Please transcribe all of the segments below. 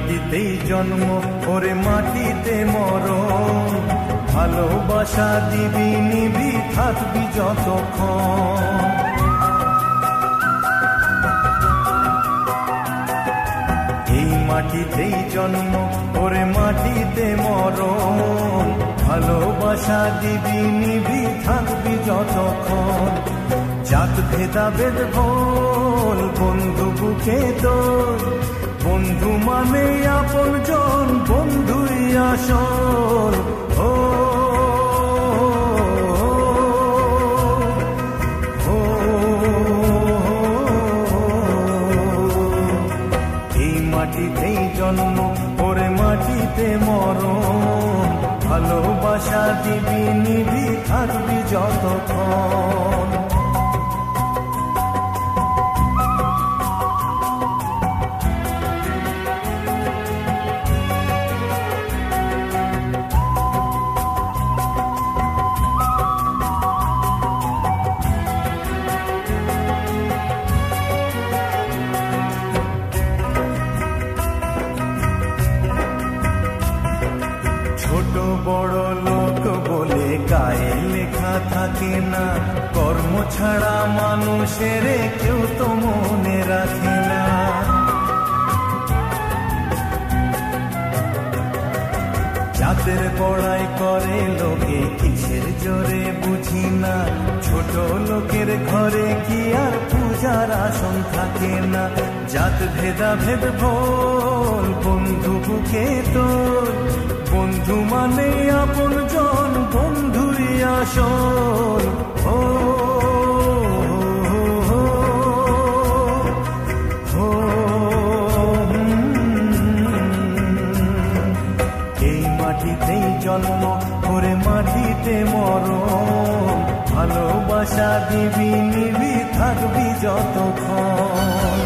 মাটিতেই জন্ম ওরে মাটিতে মরণ, ভালোবাসা দিবি নিবি থাকবি যতক্ষণ। এই মাটিতেই জন্ম ওরে মাটিতে মরণ, ভালোবাসা দিবি নিবি থাকবি যতক্ষণ। জাত ভেদাভেদ ভোল বন্ধু বুকে তোর, বন্ধু মানে আপন জন বন্ধুই আসল। ও এই মাটিতেই জন্ম ওরে মাটিতে মরণ, ভালোবাসা দিবি নিবি থাকবি যতক্ষণ। ছোট বড় লোক বলে গায়ে লেখা থাকে না, কর্ম ছাড়া মানুষের কেউ তো মনে রাখে না। জাতের বড়াই করে লোকে কিসের জোরে বুঝি না, ছোট লোকের ঘরে কি আর পূজার আসন থাকে না। জাত ভেদাভেদ ভোল বন্ধু বুকে তোর, বন্ধু মানে আপন জন বন্ধুই আসল। ও এই মাটিতেই জন্ম ওরে মাটিতে মরণ, ভালোবাসা দিবি নিবি থাকবি যতক্ষণ।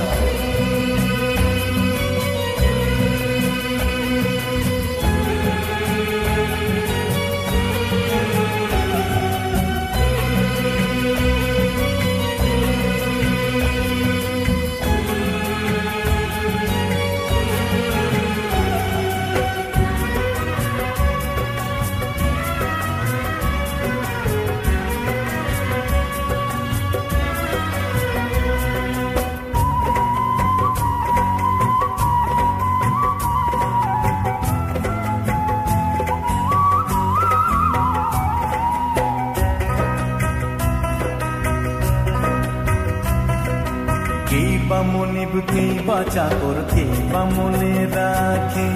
কেই বা মনিব কেই বা চাকর কেই বা মনে রাখে,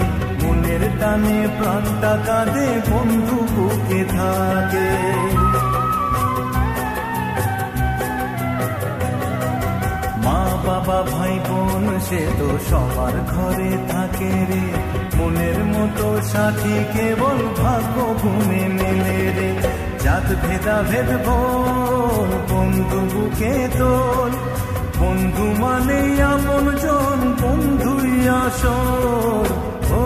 মনের টানে প্রাণটা কাঁদে বন্ধু বুকে থাকে। মা বাবা ভাই বোন সে তো সবার ঘরে থাকে রে, মনের মতো সাথী কেবল ভাগ্য ঘুমে মেলে রে। জাত ভেদাভেদ ভোল বন্ধু বুকে তোল, বন্ধু মানে আপন জন বন্ধুই আসল। ও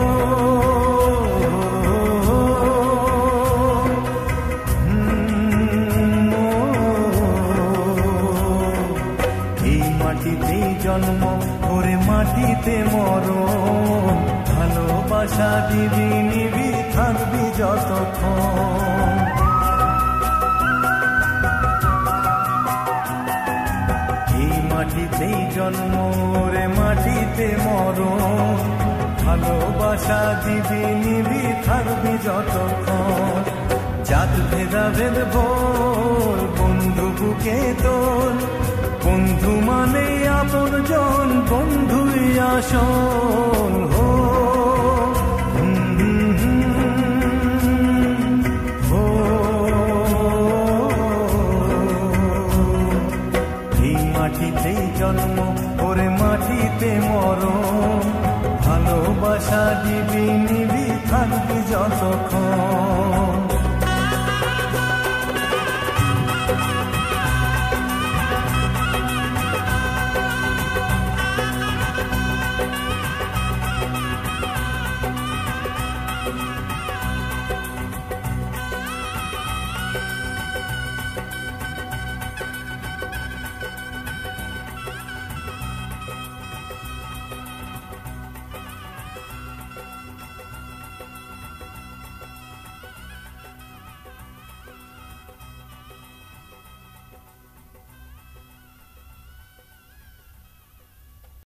এই মাটিতেই জন্ম ওরে মাটিতে মরণ, ভালোবাসা দিবি নিবি থাকবি যতক্ষণ। মাটিতেই জন্ম রে মাটিতে মরণ, ভালোবাসা দিবি নিবি থাকবি যতক্ষণ। জাত ভেদাভেদ ভোল বন্ধু বুকে তোল, বন্ধু মানে আপন জন বন্ধুই আসল। হো মাটিতেই জন্ম ওরে মাটিতে মরণ, ভালোবাসা দিবি নিবি থাকবি যতক্ষণ।